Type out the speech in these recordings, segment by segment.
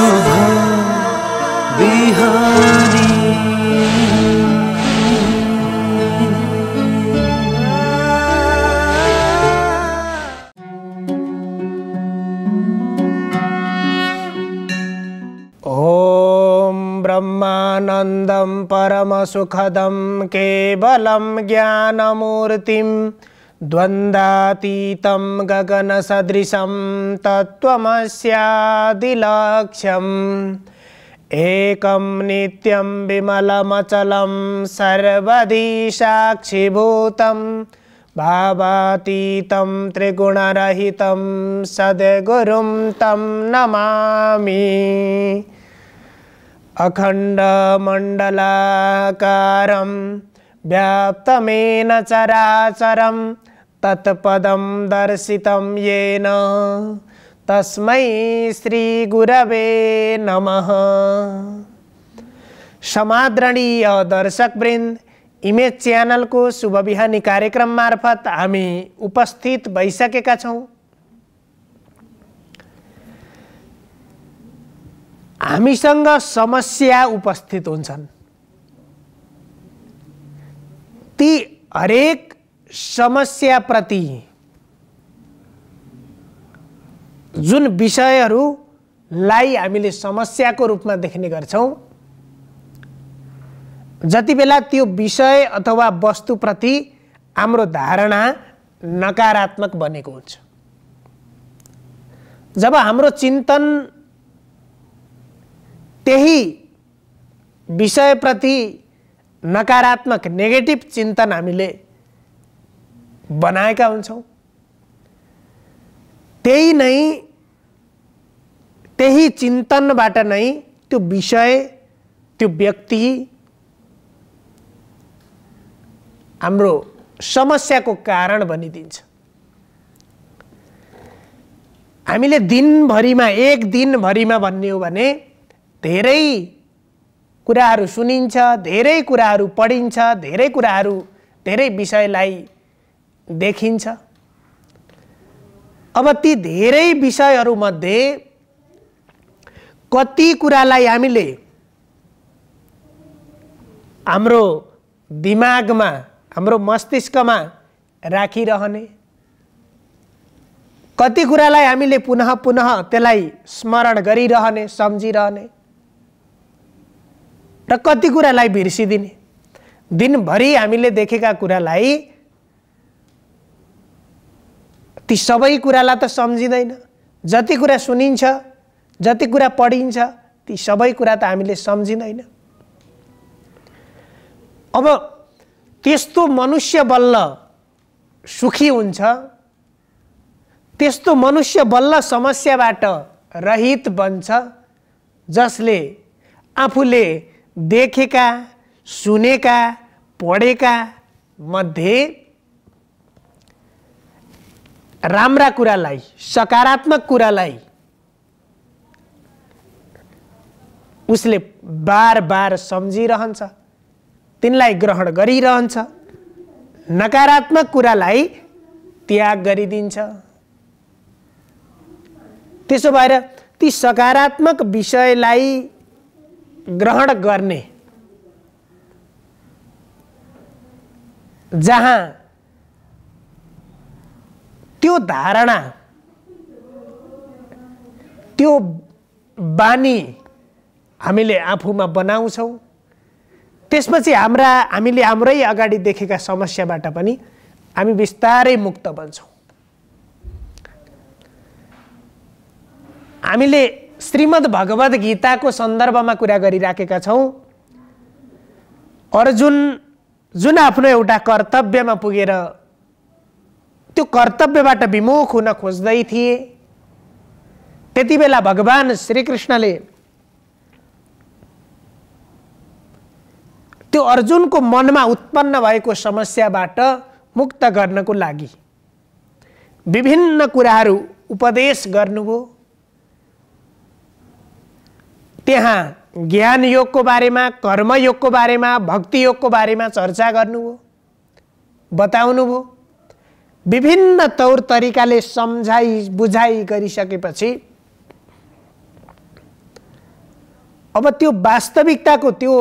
शुभ बिहानी। ब्रह्मानन्दं परमसुखदं केवलं ज्ञानमूर्तिं द्वन्द्वातीतं गगनसदृशं तत्त्वमस्यादिलक्ष्यम् एकं नित्यं विमलमचलं सर्वधी साक्षिभूतं भावातीतं त्रिगुणरहितं सद्गुरुं तं नमामि। अखण्डमण्डलाकारं व्याप्तमेन चराचरं तत्पदं दर्शितं येन तस्मै श्रीगुरवे नमः। समादरणीय दर्शकवृन्द, इमेज च्यानल को शुभ बिहानी कार्यक्रम मार्फत हामी उपस्थित भइसकेका छौं। हामीसँग समस्या उपस्थित हुन्छन्। ती हरेक समस्या प्रति जुन विषयहरूलाई हामीले समस्याको रूपमा देख्ने गर्छौं, जति बेला त्यो विषय अथवा वस्तुप्रति हाम्रो धारणा नकारात्मक बनेको हुन्छ, जब हाम्रो चिन्तन त्यही विषयप्रति नकारात्मक नेगेटिभ चिन्तन हामीले बनाएका हुन्छौं, त्यही चिन्तनबाट नै त्यो विषय, त्यो व्यक्ति हाम्रो समस्याको कारण बनिदिन्छ। हामीले दिनभरिमा, एक दिनभरिमा भन्ने हो भने धेरै कुराहरू सुनिन्छ, धेरै कुराहरू पढिन्छ, धेरै कुराहरू, धेरै विषयलाई देखिन्छ। अब ती धेरै विषयहरूमध्ये कति कुरालाई हामीले हाम्रो दिमागमा, हाम्रो मस्तिष्कमा राखिरहने, कति कुरालाई हामीले पुनः पुनः त्यसलाई स्मरण गरिरहने, सम्झिरहने र कति कुरालाई बिर्सिदिने। दिनभरि हामीले देखेका कुरालाई, ती सबै कुरालाई त सम्झिँदैन। जति कुरा सुनिन्छ, जति कुरा पढिन्छ, ती सबै कुरा त हामीले सम्झिँदैन। अब त्यस्तो मनुष्य बल्ल सुखी हुन्छ, त्यस्तो मनुष्य बल्ल समस्याबाट रहित बन्छ, जसले आफूले देखेका, सुनेका, पढेका मध्ये राम्रा कुरालाई, सकारात्मक कुरालाई उसले बार बार सम्झिरहन्छ, तिनलाई ग्रहण गरिरहन्छ, नकारात्मक कुरालाई त्याग गरिदिन्छ। त्यसो भएर ती सकारात्मक विषयलाई ग्रहण गर्ने, जहाँ त्यो धारणा, त्यो बानी हामीले आफूमा बनाउँछौं, त्यसपछि हामीले हाम्रै अगाडि देखेका समस्याबाट पनि हामी बिस्तारै मुक्त बन्छौं। हामीले श्रीमद् भगवद गीताको सन्दर्भमा कुरा गरिराखेका छौं। अर्जुन जुन आफ्नो एउटा कर्तव्यमा पुगेर त्यो कर्तव्यबाट विमुख हुन खोज्दै थिए, त्यति बेला भगवान श्रीकृष्णले त्यो अर्जुनको मनमा उत्पन्न भएको समस्याबाट मुक्त गर्नको लागि विभिन्न कुराहरू उपदेश गर्नुभयो। त्यहाँ ज्ञान योगको बारेमा, कर्म योगको बारेमा, भक्ति योगको बारेमा चर्चा गर्नुभयो, बताउनुभयो। विभिन्न तौर तरिकाले सम्झाई बुझाई गरिसकेपछि अब त्यो वास्तविकताको त्यो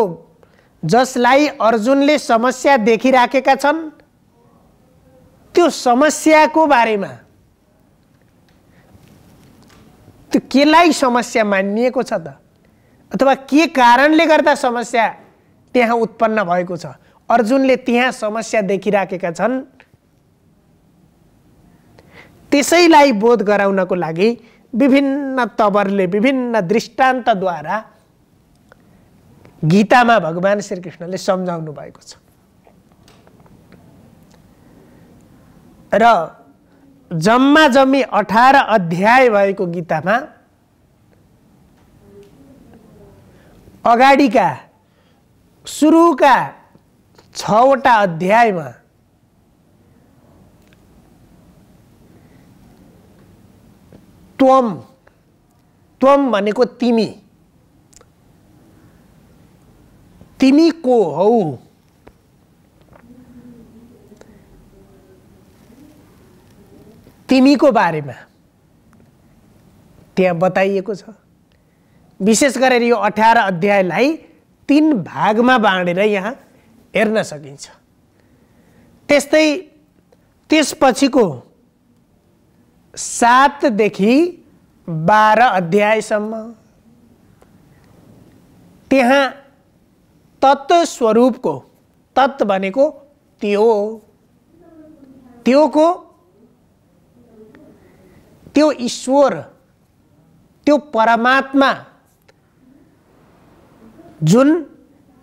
जसलाई अर्जुनले समस्या देखिराखेका छन् त्यो समस्याको बारेमा त्यो केलाई समस्या मानिएको छ त अथवा के कारणले गर्दा समस्या त्यहाँ उत्पन्न भएको छ अर्जुनले त्यहाँ समस्या देखिराखेका छन् त्यसैलाई बोध गराउनको लागि विभिन्न तवरले विभिन्न दृष्टान्तद्वारा गीतामा भगवान श्रीकृष्णले सम्झाउनु भएको छ र जम्मा जम्मी 18 अध्याय भएको गीतामा अगाडिका सुरुका 6 वटा अध्यायमा त्वम भनेको तिमी तिमी को हौ तिमीको बारेमा त्यहाँ बताइएको छ विशेष गरेर यो 18 अध्यायलाई 3 भागमा बाँडेर यहाँ हेर्न सकिन्छ त्यस्तै त्यसपछिको 7 देखि 12 अध्यायसम्म त्यहाँ तत्व स्वरूपको तत्व भनेको त्यो ईश्वर त्यो परमात्मा जुन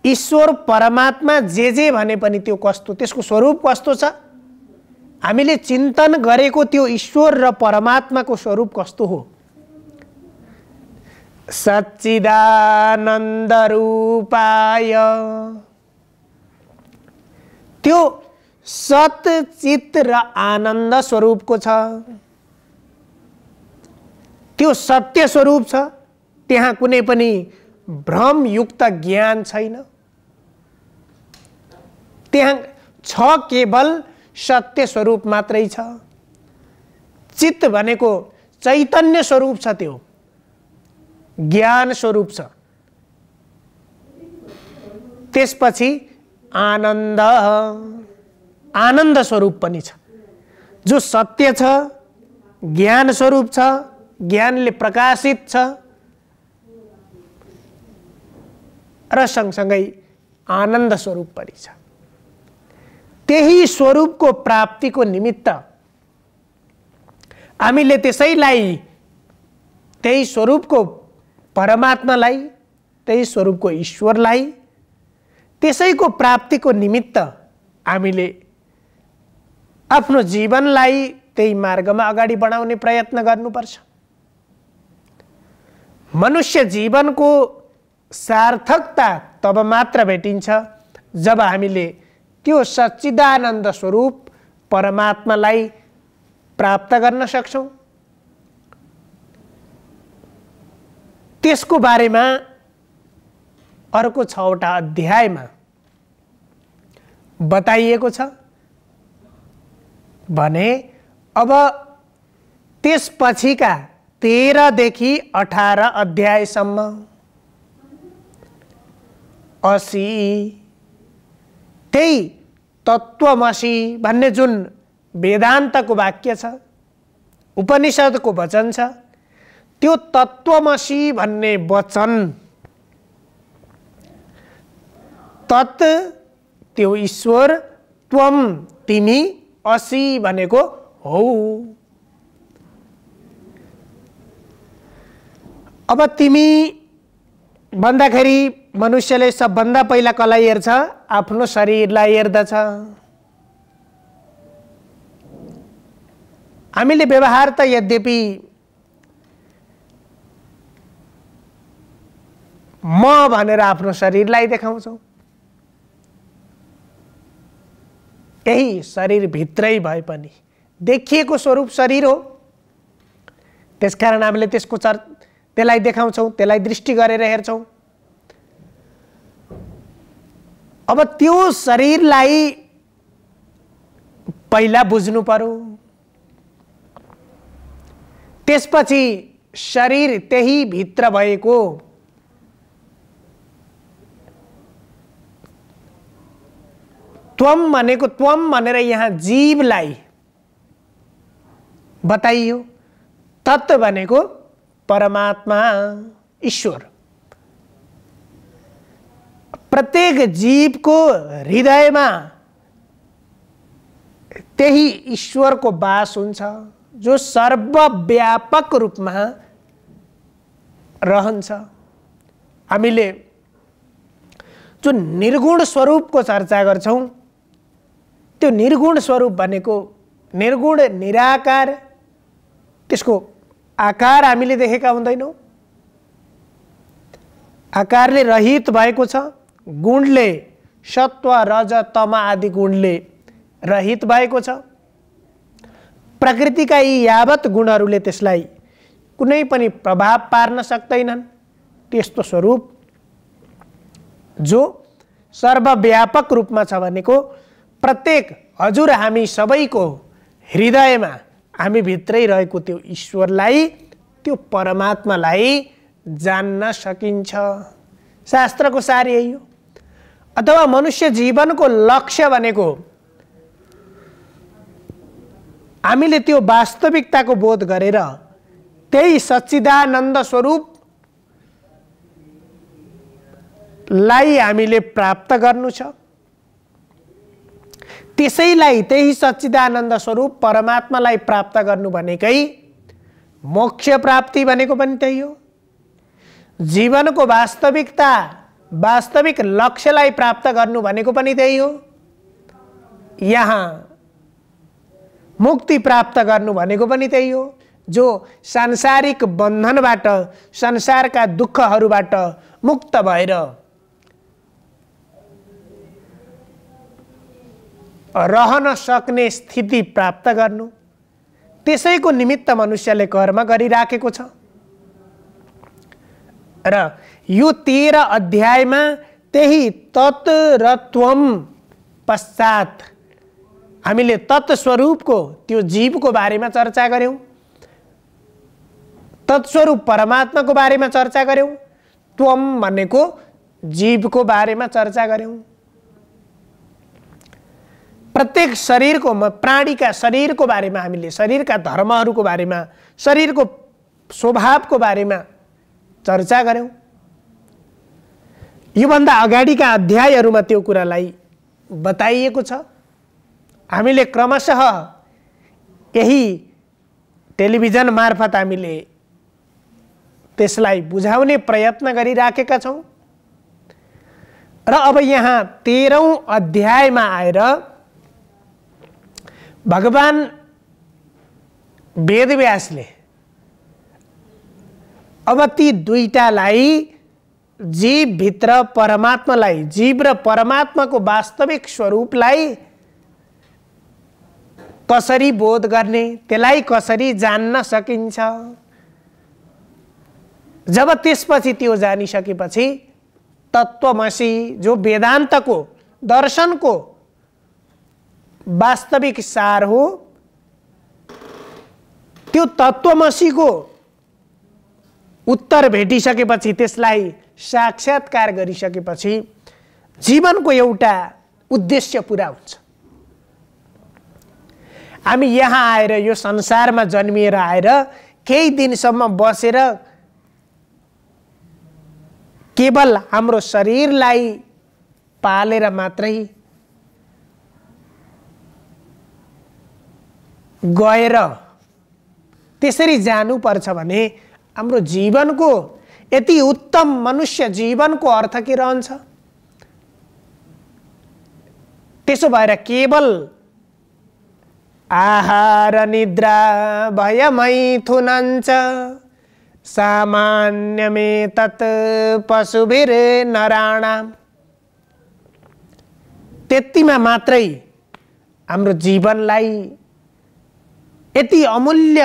ईश्वर परमात्मा जे भने पनि त्यो कस्तो त्यसको स्वरूप कस्तो छ हामीले चिन्तन गरेको त्यो ईश्वर र परमात्माको स्वरूप कस्तो हो सच्चिदानन्द रूपाय त्यो सत चित र आनन्द स्वरूपको छ त्यो सत्य स्वरूप छ त्यहाँ कुनै पनि भ्रमयुक्त ज्ञान छैन त्यहाँ छ केवल सत्य स्वरूप मात्रै छ चित्त भनेको चैतन्य स्वरूप छ त्यो ज्ञान स्वरूप छ त्यसपछि आनन्द स्वरूप पनि छ जो सत्य छ ज्ञान स्वरूप छ ज्ञानले प्रकाशित छ र सँगसँगै आनन्द स्वरूप पनि छ त्यही स्वरूपको प्राप्तिको निमित्त हामीले त्यसैलाई त्यही स्वरूपको परमात्मालाई त्यही स्वरूपको ईश्वरलाई त्यसैको प्राप्तिको निमित्त हामीले आफ्नो जीवनलाई त्यही मार्गमा अगाडि बढाउने प्रयत्न गर्नुपर्छ मनुष्य जीवनको सार्थकता तब मात्र भेटिन्छ जब हामीले त्यो सच्चिदानन्द स्वरूप परमात्मालाई प्राप्त गर्न सक्छौं त्यसको बारेमा अर्को 6 वटा अध्यायमा बताइएको छ भने अब त्यसपछिका 13 देखि 18 अध्यायसम्म 80 त्यही तत्त्वमसि भन्ने जुन वेदान्तको वाक्य छ उपनिषदको वचन छ त्यो तत्त्वमसि भन्ने वचन तत् त्यो ईश्वर त्वम तिमी असि भनेको हौ अब तिमी भन्दाखेरि मनुष्यले सबभन्दा पहिला कसलाई हेर्छ आफ्नो शरीरलाई हेर्दछ हामीले व्यवहार त यद्यपि म भनेर आफ्नो शरीरलाई देखाउँछौं यही शरीर भित्रै भए पनि देखिएको स्वरूप शरीर हो त्यसकारण हामीले त्यसलाई देखाउँछौं त्यसलाई दृष्टि गरेर हेर्छौं अब त्यो शरीरलाई पहिला बुझ्नु पर्यो त्यसपछि शरीर त्यही भित्र भएको त्वम भनेको त्वम भनेर यहाँ जीवलाई बताइयो। तत् भनेको परमात्मा ईश्वर। प्रत्येक जीवको हृदयमा त्यही ईश्वरको वास हुन्छ जो सर्वव्यापक रूपमा रहन्छ। हामीले जो निर्गुण स्वरूपको चर्चा गर्छौं, त्यो निर्गुण स्वरूप भनेको निर्गुण निराकार, त्यसको आकार हामीले देखेका हुँदैनौँ। आकारले रहित भएको छ, गुणले सत्व रज तम आदि गुणले रहित भएको छ। प्रकृतिका यी यावत गुणहरूले त्यसलाई कुनै पनि प्रभाव पार्न सक्दैनन्। त्यस्तो स्वरूप जो सर्वव्यापक रूपमा छ भनेको प्रत्येक हजुर हामी सबैको हृदयमा हामी भित्रै रहेको त्यो ईश्वरलाई, त्यो परमात्मालाई जान्न सकिन्छ। शास्त्रको सार यही हो। अथवा मनुष्य जीवनको लक्ष्य भनेको हामीले त्यो वास्तविकताको बोध गरेर त्यही सच्चिदानन्द स्वरूप लाई हामीले प्राप्त गर्नु छ। त्यसैलाई त्यही सच्चिदानन्द स्वरूप परमात्मालाई प्राप्त गर्नु भनेकै मोक्ष प्राप्ति भनेको पनि त्यही हो। जीवनको वास्तविकता, वास्तविक लक्ष्यलाई प्राप्त गर्नु भनेको पनि त्यही हो। यहाँ मुक्ति प्राप्त गर्नु भनेको पनि त्यही हो, जो सांसारिक बन्धनबाट, संसारका दुःखहरूबाट मुक्त भएर रहन सक्ने स्थिति प्राप्त गर्नु। त्यसैको निमित्त मनुष्यले कर्म गरिराखेको छ। र यो 13 अध्यायमा त्यही तत् र त्वम पश्चात हामीले तत्स्वरूपको त्यो जीवको बारेमा चर्चा गर्यौं, तत्स्वरूप परमात्माको बारेमा चर्चा गर्यौं, त्वम भनेको जीवको बारेमा चर्चा गर्यौं। प्रत्येक शरीरको, प्राणीका शरीरको बारेमा हामीले, शरीरका धर्महरूको बारेमा, शरीरको स्वभावको बारेमा चर्चा गर्यौं। योभन्दा अगाडिका अध्यायहरूमा त्यो कुरालाई बताइएको छ। हामीले क्रमशः यही टेलिभिजन मार्फत हामीले त्यसलाई बुझाउने प्रयत्न गरिराखेका छौं। र अब यहाँ 13औं अध्यायमा आएर भगवान वेदव्यासले अब ती दुईटालाई, जीव भित्र परमात्मालाई, जीव र परमात्माको वास्तविक स्वरूपलाई कसरी बोध गर्ने, त्यसलाई कसरी जान्न सकिन्छ, जब त्यसपछि त्यो जानिसकेपछि तत्त्वमसि जो वेदान्तको, दर्शनको वास्तविक सार हो, त्यो तत्त्वमसिको उत्तर भेटिसकेपछि, त्यसलाई साक्षात्कार गरिसकेपछि जीवनको एउटा उद्देश्य पूरा हुन्छ। हामी यहाँ आएर, यो संसारमा जन्मिएर आएर केही दिनसम्म बसेर केवल हाम्रो शरीरलाई पालेर मात्रै गएर त्यसरी जानुपर्छ भने हाम्रो जीवनको, यति उत्तम मनुष्य जीवनको अर्थ के रहन्छ? त्यसो भएर केवल आहार निद्रा भय मैथुनञ्च सामान्यमे तत् पशुभिर नराणाम, त्यतिमा मात्रै हाम्रो जीवनलाई, यति अमूल्य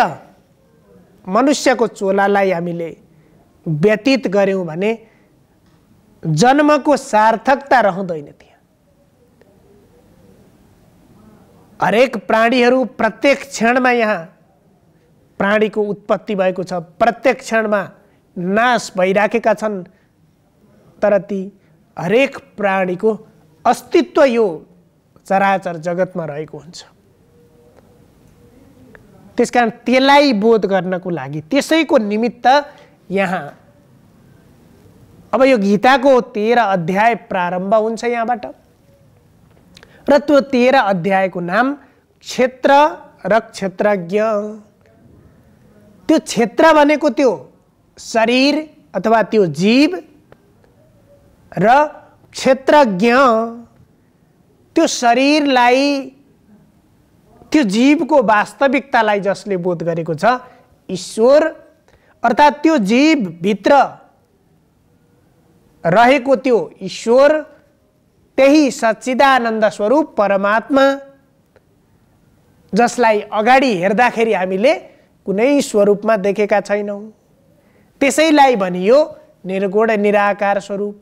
मनुष्यको चोलालाई हामीले व्यतीत गर्यौं भने जन्मको सार्थकता रहँदैन। त्यहाँ हरेक प्राणीहरू प्रत्येक क्षणमा, यहाँ प्राणीको उत्पत्ति भएको छ, प्रत्येक क्षणमा नाश भइराखेका छन्, तर ती हरेक प्राणीको अस्तित्व यो चराचर जगतमा रहेको हुन्छ। त्यसकारण त्यसलाई बोध गर्नको लागि त्यसैको निमित्त यहाँ अब यो गीताको 13 अध्याय प्रारम्भ हुन्छ यहाँबाट र त्यो 13 अध्यायको नाम क्षेत्र र क्षेत्रज्ञ। त्यो क्षेत्र भनेको त्यो शरीर अथवा त्यो जीव र क्षेत्रज्ञ त्यो शरीरलाई त्यो जीवको वास्तविकतालाई जसले बोध गरेको छ ईश्वर अर्थात् त्यो जीव भित्र रहेको त्यो ईश्वर त्यही सच्चिदानन्द स्वरूप परमात्मा जसलाई अगाडि हेर्दाखेरि हामीले कुनै स्वरूपमा देखेका छैनौँ त्यसैलाई भनियो निर्गुण निराकार स्वरूप।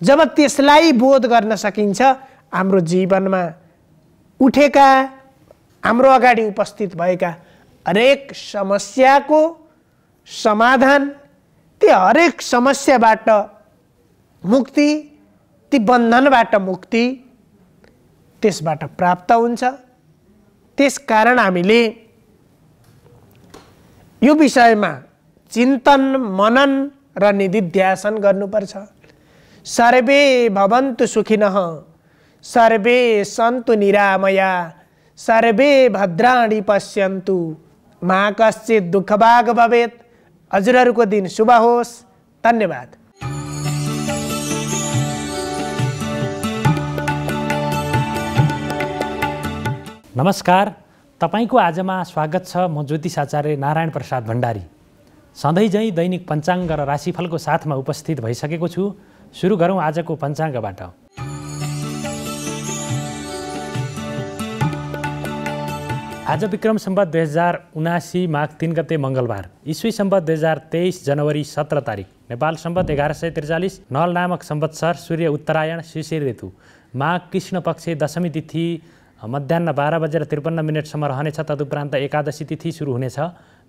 जब त्यसलाई बोध गर्न सकिन्छ हाम्रो जीवनमा उठेका हाम्रो अगाडि उपस्थित भएका हरेक समस्याको समाधान ती हरेक समस्याबाट मुक्ति ती बन्धनबाट मुक्ति त्यसबाट प्राप्त हुन्छ। त्यसकारण हामीले यो विषयमा चिन्तन मनन र निधिध्यासन गर्नुपर्छ। सर्वे भवन्तु सुखिनः सर्वे सन्तु निरामया सर्वे भद्राणि पश्यन्तु मा कश्चित् दुःखभाग् भवेत्। हजुरहरूको दिन शुभ होस्। धन्यवाद। नमस्कार, तपाईको आजमा स्वागत छ। म ज्योतिष आचार्य नारायण प्रसाद भण्डारी सधैँ झैँ दैनिक पञ्चाङ्ग र राशिफलको साथमा उपस्थित भइसकेको छु। सुरु गरौँ आजको पञ्चाङ्गबाट। आज विक्रम सम्वत 2079 माघ 3 गते मङ्गलबार, ईस्वी सम्वत 2023 जनवरी 17 तारिक, नेपाल सम्वत 1143 नल नामक संवत्सर, सूर्य उत्तरायण, शिशिर ऋतु, माघ कृष्ण पक्ष, दशमी तिथि मध्याह्न 12:53 रहनेछ। तदुपरान्त एकादशी तिथि सुरु हुनेछ।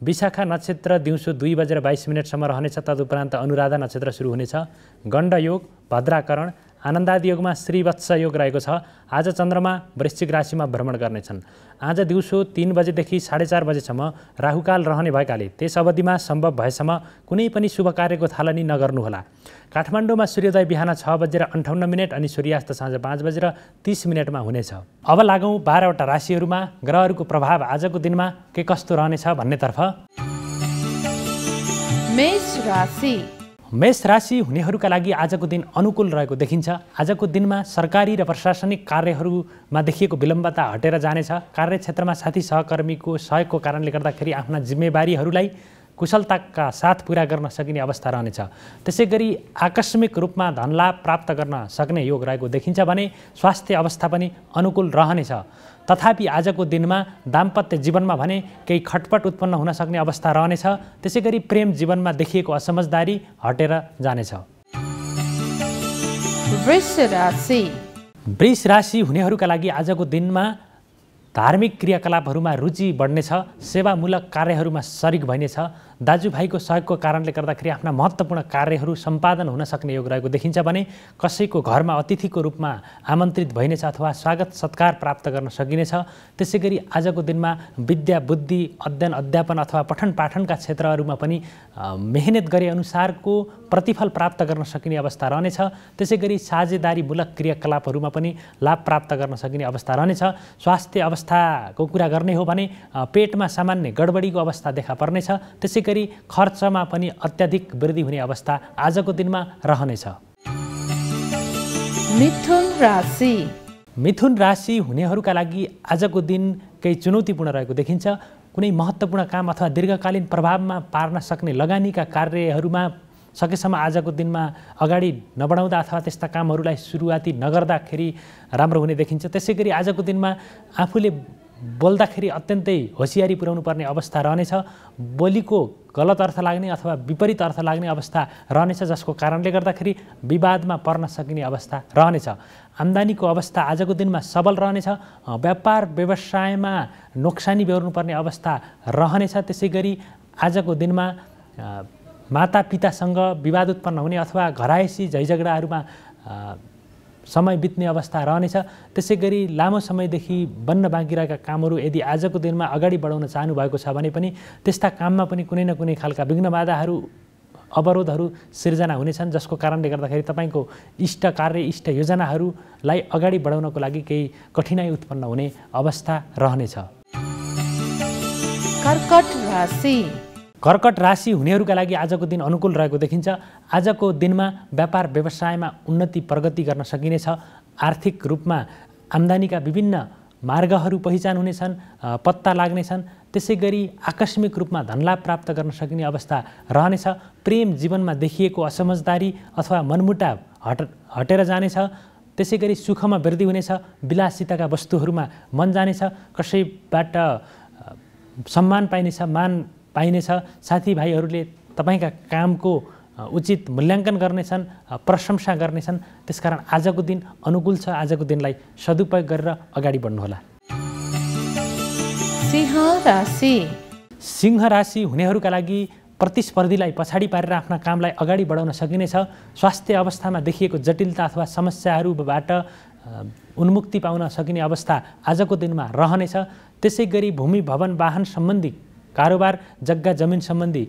विशाखा नक्षत्र दिउँसो 2:22 रहनेछ। तदुपरान्त अनुराधा नक्षत्र सुरु हुनेछ। गण्ड योग, भद्राकरण, आनन्दादि योगमा श्रीवत्स योग रहेको छ। आज चन्द्रमा वृश्चिक राशिमा भ्रमण गर्नेछन्। आज दिउँसो 3 बजेदेखि 4:30 बजेसम्म राहुकाल रहने भएकाले त्यस अवधिमा सम्भव भएसम्म कुनै पनि शुभ कार्यको थालनी नगर्नुहोला। काठमाडौँमा सूर्योदय बिहान 6:58 अनि सूर्यास्त साँझ 5:30 हुनेछ। अब लागौँ 12वटा राशिहरूमा ग्रहहरूको प्रभाव आजको दिनमा के कस्तो रहनेछ भन्नेतर्फ। मेष राशि हुनेहरूका लागि आजको दिन अनुकूल रहेको देखिन्छ। आजको दिनमा सरकारी र प्रशासनिक कार्यहरूमा देखिएको विलम्बता हटेर जानेछ। कार्यक्षेत्रमा साथी सहकर्मीको सहयोगको कारणले गर्दाखेरि आफ्ना जिम्मेवारीहरूलाई कुशलताका साथ पुरा गर्न सकिने अवस्था रहनेछ। त्यसै गरी आकस्मिक रूपमा धनलाभ प्राप्त गर्न सक्ने योग रहेको देखिन्छ भने स्वास्थ्य अवस्था पनि अनुकूल रहनेछ। तथापि आजको दिनमा दाम्पत्य जीवनमा भने केही खटपट उत्पन्न हुन सक्ने अवस्था रहनेछ। त्यसै गरी प्रेम जीवनमा देखिएको असमझदारी हटेर जानेछ। वृष राशि हुनेहरूका लागि आजको दिनमा धार्मिक क्रियाकलापहरूमा रुचि बढ्नेछ। सेवामूलक कार्यहरूमा सरिक भइनेछ। दाजुभाइको सहयोगको कारणले गर्दाखेरि आफ्ना महत्त्वपूर्ण कार्यहरू सम्पादन हुन सक्ने योग रहेको देखिन्छ भने कसैको घरमा अतिथिको रूपमा आमन्त्रित भइनेछ अथवा स्वागत सत्कार प्राप्त गर्न सकिनेछ। त्यसै गरी आजको दिनमा विद्या बुद्धि अध्ययन अध्यापन अथवा पठन पाठनका क्षेत्रहरूमा पनि मेहनत गरे अनुसारको प्रतिफल प्राप्त गर्न सकिने अवस्था रहनेछ। त्यसै गरी साझेदारीमूलक क्रियाकलापहरूमा पनि लाभ प्राप्त गर्न सकिने अवस्था रहनेछ। स्वास्थ्य अवस्थाको कुरा गर्ने हो भने पेटमा सामान्य गडबडीको अवस्था देखा पर्नेछ। त्यसै गरी खर्चमा पनि अत्याधिक वृद्धि हुने अवस्था आजको दिनमा रहनेछ। मिथुन राशि हुनेहरूका लागि आजको दिन केही चुनौतीपूर्ण रहेको देखिन्छ। कुनै महत्त्वपूर्ण काम अथवा दीर्घकालीन प्रभावमा पार्न सक्ने लगानीका कार्यहरूमा सकेसम्म आजको दिनमा अगाडि नबढाउँदा अथवा त्यस्ता कामहरूलाई सुरुवाती नगर्दाखेरि राम्रो हुने देखिन्छ। त्यसै गरी आजको दिनमा आफूले बोल्दाखेरि अत्यन्तै होसियारी पुर्याउनु पर्ने अवस्था रहनेछ। बोलीको गलत अर्थ लाग्ने अथवा विपरीत अर्थ लाग्ने अवस्था रहनेछ, जसको कारणले गर्दाखेरि विवादमा पर्न सकिने अवस्था रहनेछ। आम्दानीको अवस्था आजको दिनमा सबल रहनेछ। व्यापार व्यवसायमा नोक्सानी बेहोर्नुपर्ने अवस्था रहनेछ। त्यसै गरी आजको दिनमा मातापितासँग विवाद उत्पन्न हुने अथवा घरायसी झैझगडाहरूमा समय बित्ने अवस्था रहनेछ। त्यसै गरी लामो समयदेखि बन्न बाँकी रहेका कामहरू यदि आजको दिनमा अगाडि बढाउन चाहनुभएको छ भने पनि त्यस्ता काममा पनि कुनै न कुनै खालका विघ्न बाधाहरू अवरोधहरू सिर्जना हुनेछन्, जसको कारणले गर्दाखेरि तपाईँको इष्ट कार्य इष्ट योजनाहरूलाई अगाडि बढाउनको लागि केही कठिनाइ उत्पन्न हुने अवस्था रहनेछ। कर्कट राशि। कर्कट राशि हुनेहरूका लागि आजको दिन अनुकूल रहेको देखिन्छ। आजको दिनमा व्यापार व्यवसायमा उन्नति प्रगति गर्न सकिनेछ। आर्थिक रूपमा आम्दानीका विभिन्न मार्गहरू पहिचान हुनेछन्, पत्ता लाग्नेछन्। त्यसै गरी आकस्मिक रूपमा धनलाभ प्राप्त गर्न सकिने अवस्था रहनेछ। प्रेम जीवनमा देखिएको असमझदारी अथवा मनमुटाव हटेर जानेछ। त्यसै गरी सुखमा वृद्धि हुनेछ। विलासिताका वस्तुहरूमा मन जानेछ। कसैबाट सम्मान पाइनेछ, मान पाइनेछ। साथीभाइहरूले तपाईँका कामको उचित मूल्याङ्कन गर्नेछन्, प्रशंसा गर्नेछन्। त्यसकारण आजको दिन अनुकूल छ। आजको दिनलाई सदुपयोग गरेर अगाडि बढ्नुहोला। सिंह राशि। सिंह राशि हुनेहरूका लागि प्रतिस्पर्धीलाई पछाडि पारेर आफ्ना कामलाई अगाडि बढाउन सकिनेछ। स्वास्थ्य अवस्थामा देखिएको जटिलता अथवा समस्याहरूबाट उन्मुक्ति पाउन सकिने अवस्था आजको दिनमा रहनेछ। त्यसै गरी भूमि भवन वाहन सम्बन्धी कारोबार, जग्गा जमिन सम्बन्धी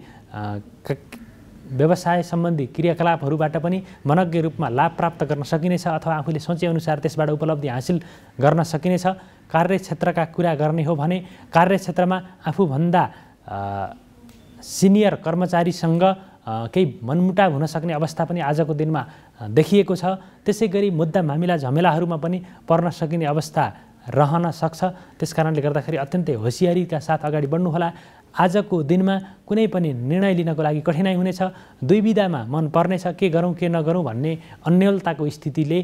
व्यवसाय सम्बन्धी क्रियाकलापहरूबाट पनि मनज्ञ रूपमा लाभ प्राप्त गर्न सकिनेछ अथवा आफूले सोचेअनुसार त्यसबाट उपलब्धि हासिल गर्न सकिनेछ। कार्यक्षेत्रका कुरा गर्ने हो भने कार्यक्षेत्रमा आफूभन्दा सिनियर कर्मचारीसँग केही मनमुटाव हुन सक्ने अवस्था पनि आजको दिनमा देखिएको छ। त्यसै गरी मुद्दा मामिला झमेलाहरूमा पनि पर्न सकिने अवस्था रहन सक्छ। त्यसकारणले गर्दाखेरि अत्यन्तै होसियारीका साथ अगाडि बढ्नुहोला। आजको दिनमा कुनै पनि निर्णय लिनको लागि कठिनाइ हुनेछ। दुविधामा मन पर्नेछ, के गरौँ के नगरौँ भन्ने अन्यलताको स्थितिले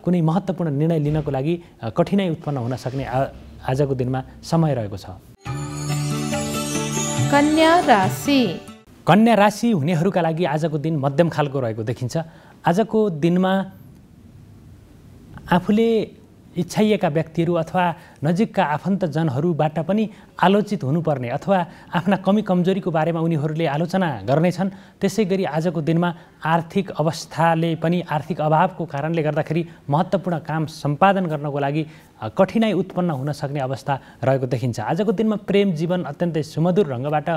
कुनै महत्त्वपूर्ण निर्णय लिनको लागि कठिनाइ उत्पन्न हुन सक्ने आजको दिनमा समय रहेको छ। कन्या राशि। कन्या राशि हुनेहरूका लागि आजको दिन मध्यम खालको रहेको देखिन्छ। आजको दिनमा आफूले इच्छाइएका व्यक्तिहरू अथवा नजिकका आफन्तजनहरूबाट पनि आलोचित हुनुपर्ने अथवा आफ्ना कमी कमजोरीको बारेमा उनीहरूले आलोचना गर्नेछन्। त्यसै गरी आजको दिनमा आर्थिक अवस्थाले पनि आर्थिक अभावको कारणले गर्दाखेरि महत्त्वपूर्ण काम सम्पादन गर्नको लागि कठिनाइ उत्पन्न हुन सक्ने अवस्था रहेको देखिन्छ। आजको दिनमा प्रेम जीवन अत्यन्तै सुमधुर ढङ्गबाट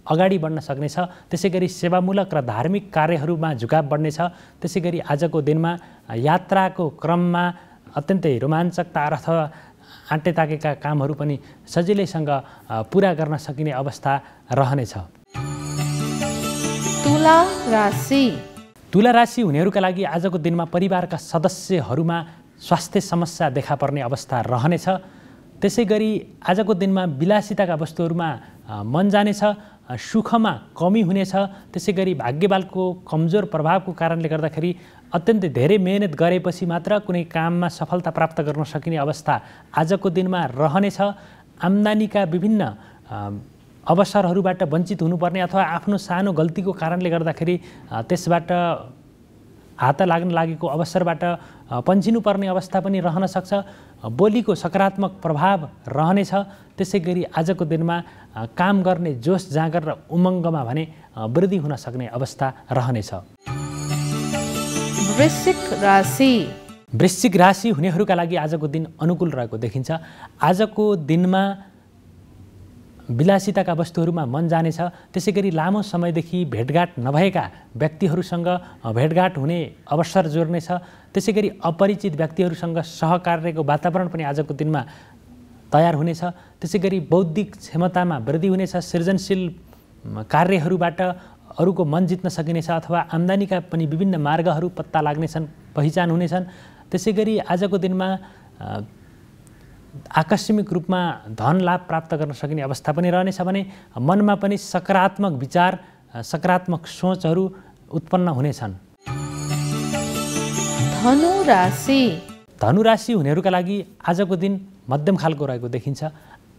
अगाडि बढ्न सक्नेछ। त्यसै गरी सेवामूलक र धार्मिक कार्यहरूमा झुकाव बढ्नेछ। त्यसै गरी आजको दिनमा यात्राको क्रममा अत्यन्तै रोमाञ्चकता अथवा आँटे ताकेका कामहरू पनि सजिलैसँग पुरा गर्न सकिने अवस्था रहनेछ। तुला राशि। तुला राशि हुनेहरूका लागि आजको दिनमा परिवारका सदस्यहरूमा स्वास्थ्य समस्या देखा पर्ने अवस्था रहनेछ। त्यसै गरी आजको दिनमा विलासिताका वस्तुहरूमा मन जानेछ। सुखमा कमी हुनेछ। त्यसै गरी भाग्यबलको कमजोर प्रभावको कारणले गर्दाखेरि अत्यन्तै धेरै मेहनत गरेपछि मात्र कुनै काममा सफलता प्राप्त गर्न सकिने अवस्था आजको दिनमा रहनेछ। आम्दानीका विभिन्न अवसरहरूबाट वञ्चित हुनुपर्ने अथवा आफ्नो सानो गल्तीको कारणले गर्दाखेरि त्यसबाट हात लाग्न लागेको अवसरबाट पन्चिनुपर्ने अवस्था पनि रहन सक्छ। बोलीको सकारात्मक प्रभाव रहनेछ। त्यसै गरी आजको दिनमा काम गर्ने जोस जाँगर र उमङ्गमा भने वृद्धि हुन सक्ने अवस्था रहनेछ। वृश्चिक राशि। वृश्चिक राशि हुनेहरूका लागि आजको दिन अनुकूल रहेको देखिन्छ। आजको दिनमा विलासिताका वस्तुहरूमा मन जानेछ। त्यसै गरी लामो समयदेखि भेटघाट नभएका व्यक्तिहरूसँग भेटघाट हुने अवसर जोड्नेछ। त्यसै गरी अपरिचित व्यक्तिहरूसँग सहकार्यको वातावरण पनि आजको दिनमा तयार हुनेछ। त्यसै गरी बौद्धिक क्षमतामा वृद्धि हुनेछ। सृजनशील कार्यहरूबाट अरूको मन जित्न सकिनेछ अथवा आम्दानीका पनि विभिन्न मार्गहरू पत्ता लाग्नेछन्, पहिचान हुनेछन्। त्यसै गरी आजको दिनमा आकस्मिक रूपमा धन लाभ प्राप्त गर्न सकिने अवस्था पनि रहनेछ भने मनमा पनि सकारात्मक विचार, सकारात्मक सोचहरू उत्पन्न हुनेछन्। धनु राशि। धनु राशि हुनेहरूका लागि आजको दिन मध्यम खालको रहेको देखिन्छ।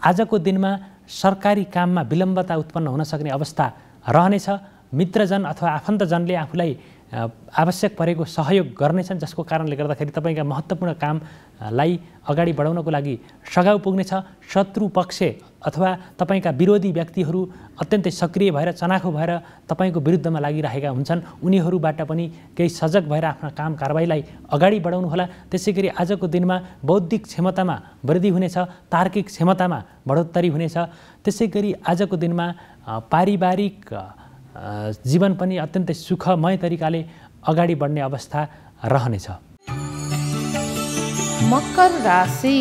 आजको दिनमा सरकारी काममा विलम्बता उत्पन्न हुन सक्ने अवस्था रहनेछ। मित्रजन अथवा आफन्तजनले आफूलाई आवश्यक परेको सहयोग गर्नेछन्, जसको कारणले गर्दाखेरि तपाईँका महत्त्वपूर्ण कामलाई अगाडि बढाउनको लागि सघाउ पुग्नेछ। शत्रु पक्ष अथवा तपाईँका विरोधी व्यक्तिहरू अत्यन्तै सक्रिय भएर चनाखो भएर तपाईँको विरुद्धमा लागिरहेका हुन्छन्। उनीहरूबाट पनि केही सजग भएर आफ्ना काम कारबाहीलाई अगाडि बढाउनुहोला। त्यसै गरी आजको दिनमा बौद्धिक क्षमतामा वृद्धि हुनेछ, तार्किक क्षमतामा बढोत्तरी हुनेछ। त्यसै गरी आजको दिनमा पारिवारिक जीवन पनि अत्यन्तै सुखमय तरिकाले अगाडि बढ्ने अवस्था रहनेछ। मकर राशि।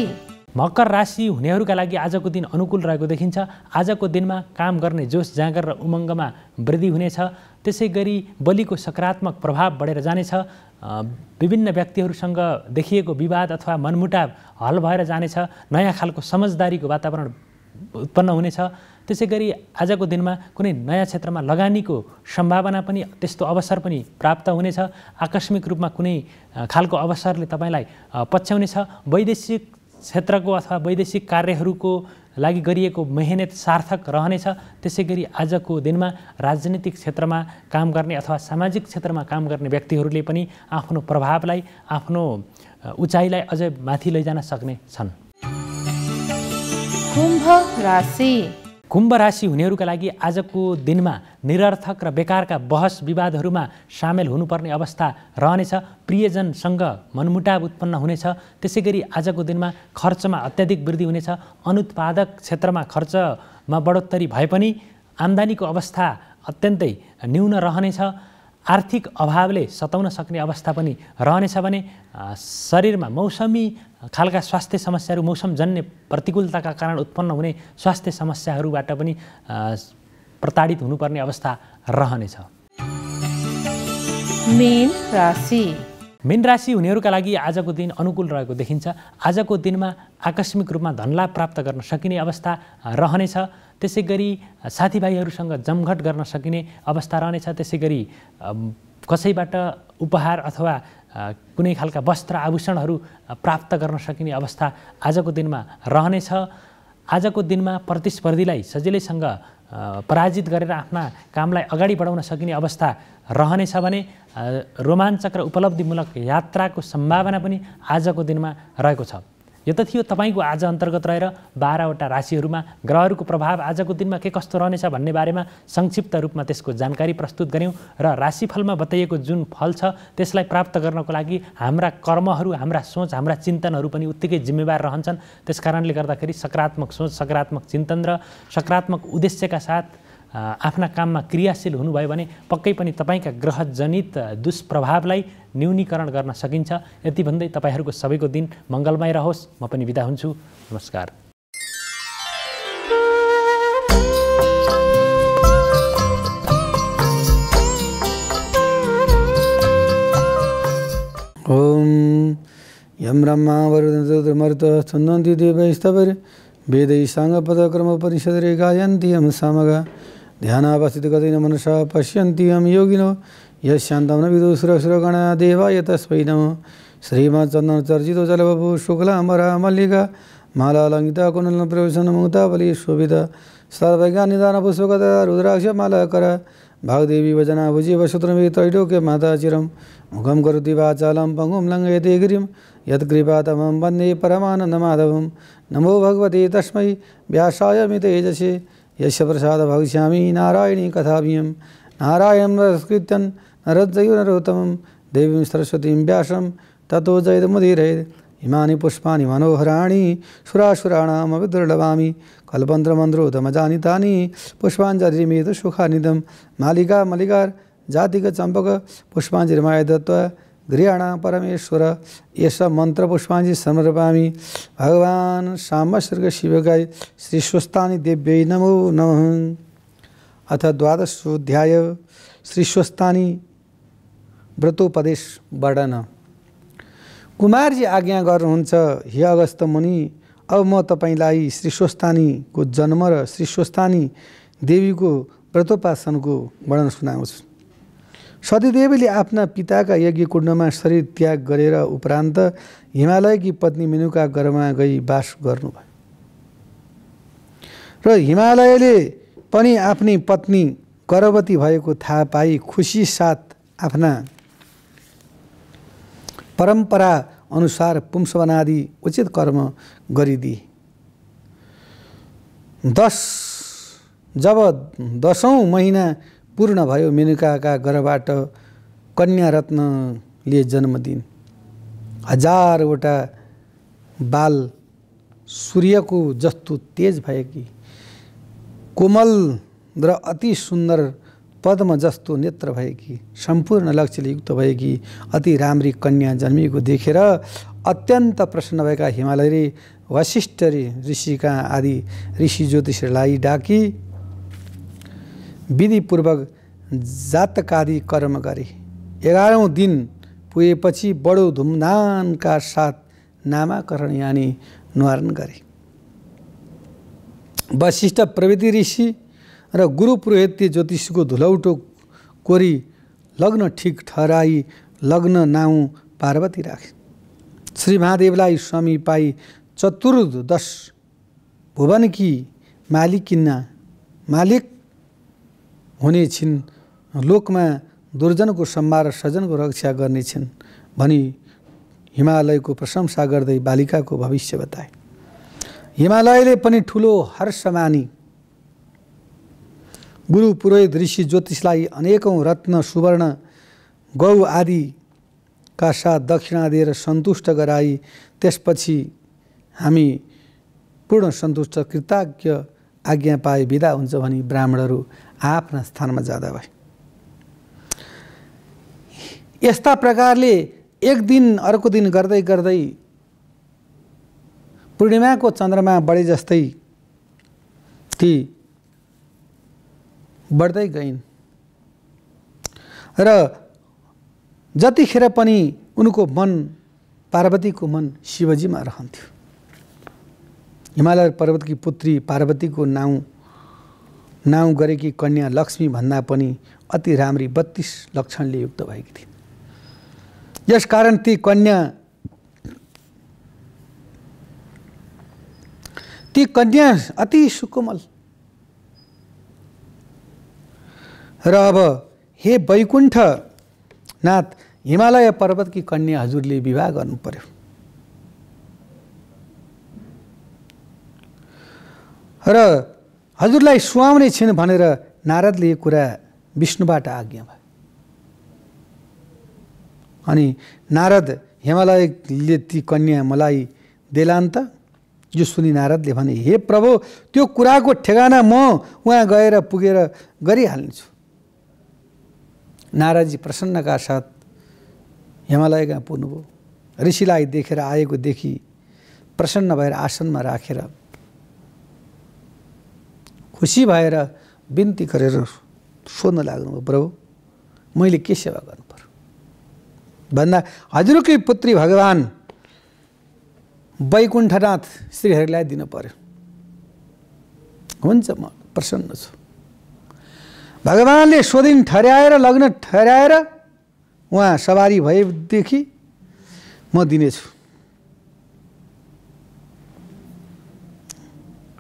मकर राशि हुनेहरूका लागि आजको दिन अनुकूल रहेको देखिन्छ। आजको दिनमा काम गर्ने जोस जाँगर र उमङ्गमा वृद्धि हुनेछ। त्यसै गरी बलिको सकारात्मक प्रभाव बढेर जानेछ। विभिन्न व्यक्तिहरूसँग देखिएको विवाद अथवा मनमुटाव हल भएर जानेछ। नयाँ खालको समझदारीको वातावरण उत्पन्न हुनेछ। त्यसै गरी आजको दिनमा कुनै नयाँ क्षेत्रमा लगानीको सम्भावना पनि, त्यस्तो अवसर पनि प्राप्त हुनेछ। आकस्मिक रूपमा कुनै खालको अवसरले तपाईँलाई पछ्याउनेछ। वैदेशिक क्षेत्रको अथवा वैदेशिक कार्यहरूको लागि गरिएको मेहनत सार्थक रहनेछ। त्यसै गरी आजको दिनमा राजनीतिक क्षेत्रमा काम गर्ने अथवा सामाजिक क्षेत्रमा काम गर्ने व्यक्तिहरूले पनि आफ्नो प्रभावलाई, आफ्नो उचाइलाई अझै माथि लैजान सक्ने छन्। कुम्भ राशि। कुम्भ राशि हुनेहरूका लागि आजको दिनमा निरर्थक र बेकारका बहस विवादहरूमा सामेल हुनुपर्ने अवस्था रहनेछ। प्रियजनसँग मनमुटाव उत्पन्न हुनेछ। त्यसै गरी आजको दिनमा खर्चमा अत्याधिक वृद्धि हुनेछ। अनुत्पादक क्षेत्रमा खर्चमा बढोत्तरी भए पनि आम्दानीको अवस्था अत्यन्तै न्यून रहनेछ। आर्थिक अभावले सताउन सक्ने अवस्था पनि रहनेछ भने शरीरमा मौसमी खालका स्वास्थ्य समस्याहरू, मौसमजन्य प्रतिकूलताका कारण उत्पन्न हुने स्वास्थ्य समस्याहरूबाट पनि प्रताडित हुनुपर्ने अवस्था रहनेछ। मीन राशि। मीन राशि हुनेहरूका लागि आजको दिन अनुकूल रहेको देखिन्छ। आजको दिनमा आकस्मिक रूपमा धनलाभ प्राप्त गर्न सकिने अवस्था रहनेछ। त्यसै गरी साथीभाइहरूसँग जमघट गर्न सकिने अवस्था रहनेछ। त्यसै गरी कसैबाट उपहार अथवा कुनै खालका वस्त्र आभूषणहरू प्राप्त गर्न सकिने अवस्था आजको दिनमा रहनेछ। आजको दिनमा प्रतिस्पर्धीलाई सजिलैसँग पराजित गरेर आफ्ना कामलाई अगाडि बढाउन सकिने अवस्था रहनेछ भने रोमाञ्चक र उपलब्धिमूलक यात्राको सम्भावना पनि आजको दिनमा रहेको छ। यो त थियो तपाईँको आज अन्तर्गत रहेर 12वटा राशिहरूमा ग्रहहरूको प्रभाव आजको दिनमा के कस्तो रहनेछ भन्ने बारेमा संक्षिप्त रूपमा त्यसको जानकारी प्रस्तुत गऱ्यौँ र राशिफलमा बताइएको जुन फल छ त्यसलाई प्राप्त गर्नको लागि हाम्रा कर्महरू, हाम्रा सोच, हाम्रा चिन्तनहरू पनि उत्तिकै जिम्मेवार रहन्छन्। त्यसकारणले गर्दाखेरि सकारात्मक सोच, सकारात्मक चिन्तन र सकारात्मक उद्देश्यका साथ आफ्ना काममा क्रियाशील हुनुभयो भने पक्कै पनि तपाईँका ग्रहजनित दुष्प्रभावलाई न्यूनीकरण गर्न सकिन्छ। यति भन्दै तपाईँहरूको सबैको दिन मङ्गलमय रहोस्। म पनि बिदा हुन्छु। नमस्कार। ओम यम ब्रह्मा वरुणमरुतः छन्दन्ति देवैस्तवरे वेदै साङ्गपदक्रमोपनिषदरे गायन्ति यम सामगा ध्यानावस्थितगतेन मनसा पश्यन्ति यम योगिनो यस्यान्तं न विदुषुरसुरगणा देवाय तस्मै नमः। श्रीमच्चन्दनचर्चितो जलवपु शुक्लाम्बरा मल्लिका मालालङ्किता कुण्डलप्रवेशनमुक्तावली शोभिता सर्वज्ञाननिदानपुष्पगदा रुद्राक्षमालाकर भागदेवी वचनाभुजीवसूत्रमे त्रैलोक्य माता चिरं मुखं करोति वाचालं पङ्गुं लङ्घयते गिरिं यत्कृपातमं वन्दे परमानन्दमाधवं। नमो भगवते तस्मै व्यासाय मिततेजसे यस्य प्रसाद भविष्यामि नारायणी कथाभियं। नारायणं नमस्कृत्यं नरं चैव नरोत्तमं देवीं सरस्वतीं व्यासं ततो जयमुदीरयेत्। इमानि पुष्पाणि मनोहराणि सुरासुराणामपि दुर्लभामि कल्पन्त्रमन्त्रोतमजानितानि पुष्पाञ्जलिर्मेतु सुखानिदं। मालिका मल्लिकार जातिक चम्पक पुष्पाञ्जलिर्माय दत्त्वा गृहाणा परमेश्वर एष मंत्र पुष्पांजलि समर्पयामि। भगवान साम्बश्वर्ग शिवगाय श्री स्वस्तानि देव्यै नमो नमः। अथ द्वादशोऽध्याय श्री स्वस्तानि व्रतोपदेश वर्णन। कुमार जी आज्ञा गर्नुहुन्छ, हे अगस्त मुनि, अब म तपाईलाई श्री स्वस्तानीको जन्म र श्री स्वस्तानी देवीको व्रतोपासनको वर्णन सुनाउँछु। सतीदेवीले आफ्ना पिताका यज्ञ कुण्डमा शरीर त्याग गरेर उपरान्त हिमालयकी पत्नी मेनुका घरमा गई वास गर्नुभयो र हिमालयले पनि आफ्नी पत्नी गर्भवती भएको थाहा पाई खुसी साथ आफ्ना परम्परा अनुसार पुंसवनादि उचित कर्म गरिदिए। जब 10औं महिना पूर्ण भयो मेनकाका गर्भबाट कन्या रत्नले जन्म दिइन्। 1000वटा बाल सूर्यको जस्तो तेज भएकी, कोमल र अति सुन्दर पद्म जस्तो नेत्र भएकी, सम्पूर्ण लक्ष्यले युक्त भएकी अति राम्री कन्या जन्मिएको देखेर अत्यन्त प्रसन्न भएका हिमालयले वशिष्ठ ऋषिका आदि ऋषि ज्योतिषलाई डाकी विधिपूर्वक जातकादि कर्म गरे। 11औं दिन पुगेपछि बडो धुमधामका साथ नामाकरण यानी न्वारण गरे। वशिष्ठ प्रभृति ऋषि र गुरु पुरोहितले ज्योतिषको धुलौटो कोरी लग्न ठिक ठहराई लग्न नाउँ पार्वती राखे। श्री महादेवलाई स्वामी पाई चतुर्दश भुवनकी मालिक हुने छिन्, लोकमा दुर्जनको संहार सजनको रक्षा गर्ने छिन् भनी हिमालयको प्रशंसा गर्दै बालिकाको भविष्य बताए। हिमालयले पनि ठुलो हर्ष मानी गुरु पुरोहित ऋषि ज्योतिषलाई अनेकौं रत्न सुवर्ण गौ आदि का साथ दक्षिणा दिएर सन्तुष्ट गराई त्यसपछि हामी पूर्ण सन्तुष्ट कृतज्ञ आज्ञा पाए विदा हुन्छ भनी ब्राह्मणहरू आफ्ना स्थानमा जाँदा भए। यस्ता प्रकारले एक दिन अर्को दिन गर्दै गर्दै पूर्णिमाको चन्द्रमा बढे जस्तै ती बढ्दै गइन् र जतिखेर पनि उनको मन पार्वतीको मन शिवजीमा रहन्थ्यो। हिमालय पर्वतकी पुत्री पार्वतीको नाउँ गरेकी कन्या लक्ष्मी भन्दा पनि अति राम्री 32 लक्षणले युक्त भएकी थिइन्। यसकारण ती कन्या अति सुकोमल र अब हे वैकुण्ठ नाथ हिमालय पर्वतकी कन्या हजुरले विवाह गर्नु पर्यो। र हजुरलाई सुहाउने छिन् भनेर नारदले यो कुरा विष्णुबाट आज्ञा भयो। अनि नारद हिमालयले ती कन्या मलाई देलान् त? यो सुनि नारदले भने हे प्रभु त्यो कुराको ठेगाना म उहाँ गएर पुगेर गरिहाल्छु। नारदजी प्रसन्नका साथ हिमालयमा पुग्नुभयो। ऋषिलाई देखेर आएको देखि प्रसन्न भएर आसनमा राखेर खुसी भएर बिन्ती गरेर सोध्न लाग्नुभयो, प्रभु मैले के सेवा गर्नु पर्यो भन्दा हजुरकै पुत्री भगवान वैकुण्ठनाथ श्रीहरिलाई दिनु पर्यो। हुन्छ म प्रसन्न छु। भगवानले सोधिन ठहराएर लग्न ठहराएर उहाँ सवारी भएदेखि म दिनेछु।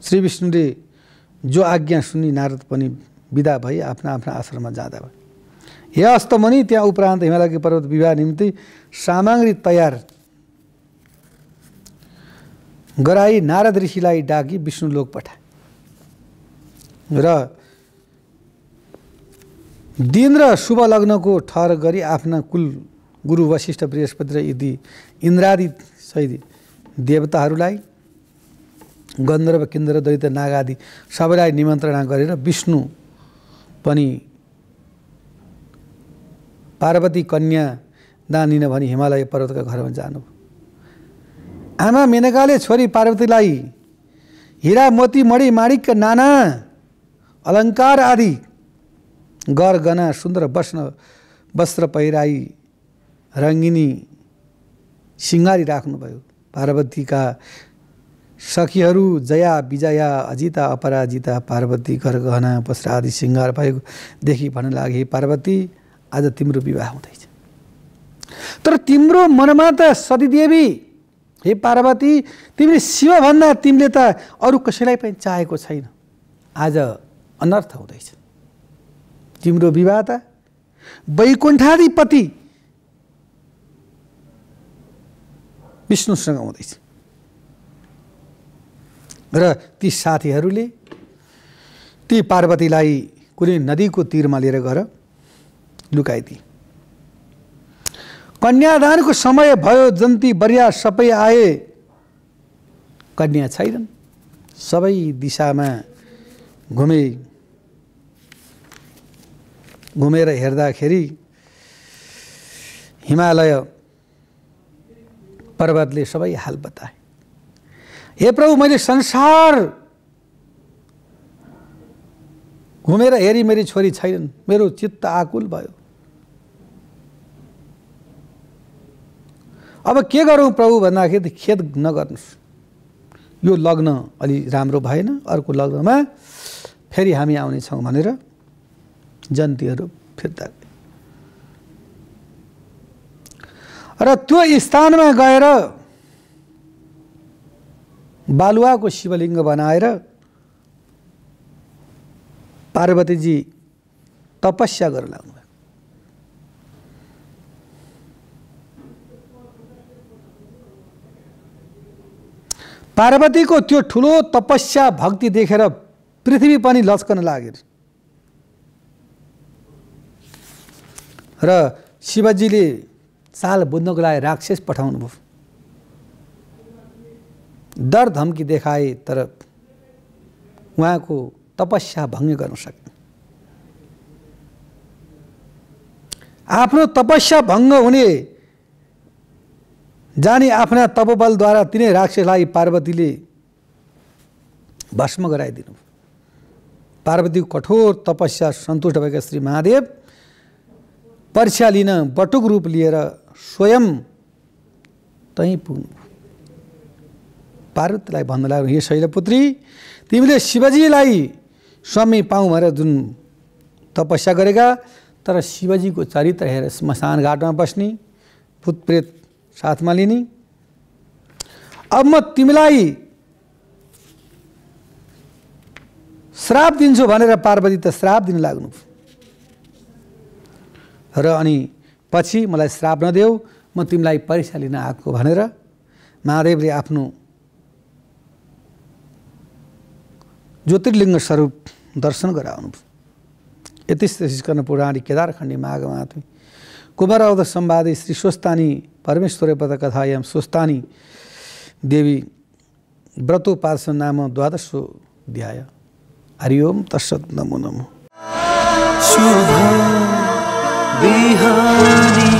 श्री विष्णुले जो आज्ञा सुनि नारद पनि विदा भई आफ्ना आफ्ना आश्रममा जाँदा भयो। हे अस्तमुनि त्यहाँ उपरान्त हिमालयकी पर्वत विवाह निम्ति सामग्री तयार गराई नारद ऋषिलाई डाकी विष्णु लोक पठाए र दिन र शुभ लग्नको ठहर गरी आफ्ना कुल गुरु वशिष्ठ बृहस्पति र यदि इन्द्रादि सहित देवताहरूलाई गन्धर्व किन्नर दैत्य नाग आदि सबैलाई निमन्त्रणा गरेर विष्णु पनि पार्वती कन्या दान लिन भनी हिमालय पर्वतका घरमा जानुभयो। आमा मेनकाले छोरी पार्वतीलाई हीरा मोती मणि माणिक नाना अलङ्कार आदि गरगना सुन्दर वस्त्र पहिराई रङ्गिनी सिंगारी राख्नुभयो। पार्वतीका सखीहरू जया विजया अजिता अपराजिता पार्वती गरगहना वस्त्र आदि सिंगार भएको देखि भन्न लागे, पार्वती आज तिम्रो विवाह हुँदैछ। तर तिम्रो मनमा त सतीदेवी हे पार्वती तिमीले शिवभन्दा तिमीले त अरू कसैलाई पनि चाहेको छैन। आज अनर्थ हुँदैछ। तिम्रो विवाह त वैकुण्ठाधिपति विष्णुसँग हुँदैछ। र ती साथीहरूले ती पार्वतीलाई कुनै नदीको तीरमा लिएर गएर लुकाइदिए। कन्यादानको समय भयो, जन्ती बरिया सबै आए, कन्या छैनन्। सबै दिशामा घुमेर हेर्दाखेरि हिमालय पर्वतले सबै हाल बताए। हे प्रभु, मैले संसार घुमेर हेरी, मेरी छोरी छैनन्, मेरो चित्त आकुल भयो। अब के गरौँ प्रभु भन्दाखेरि खेद नगर्नुहोस्, यो लग्न अलि राम्रो भएन, अर्को लग्नमा फेरि हामी आउनेछौँ भनेर जन्तीहरू फिर्ता गए। र त्यो स्थानमा गएर बालुवाको शिवलिङ्ग बनाएर पार्वतीजी तपस्या गर्न लाग्नुभयो। पार्वतीको त्यो ठुलो तपस्या भक्ति देखेर पृथ्वी पनि लचकन लाग्यो। र शिवजीले चाल बुझ्नको लागि राक्षस पठाउनु भयो। डर धम्की देखाए तर उहाँको तपस्या भङ्ग गर्न सक्ने। आफ्नो तपस्या भङ्ग हुने जानी आफ्ना तपोबलद्वारा तिनै राक्षसलाई पार्वतीले भस्म गराइदिनु। पार्वतीको कठोर तपस्या सन्तुष्ट भएका श्री महादेव परीक्षा लिन बटुक रूप लिएर स्वयं तहीँ पुग्नु। पार्वतीलाई भन्न लाग्यो, हे शैलपुत्री, तिमीले शिवजीलाई स्वामी पाऊँ भनेर जुन तपस्या गरेका, तर शिवजीको चरित्र हेरेर श्मशान घाटमा बस्ने, भूतप्रेत साथमा लिने। अब म तिमीलाई श्राप दिन्छु भनेर पार्वती त श्राप दिन लाग्नु। र अनि पछि मलाई श्राप नदेऊ, म तिमीलाई परीक्षा लिन आएको भनेर महादेवले आफ्नो ज्योतिर्लिङ्ग स्वरूप दर्शन गराउनु। यतिष्कर्ण पुराणी केदारखण्डी माघमाथि कुमार अवध संवादे श्री स्वस्तानी परमेश्वर पद कथायां स्वस्तानी देवी व्रतोपासन नाम 12 अध्याय। हरि ओम तत्सत् नमो नमः। शुभ बिहानी।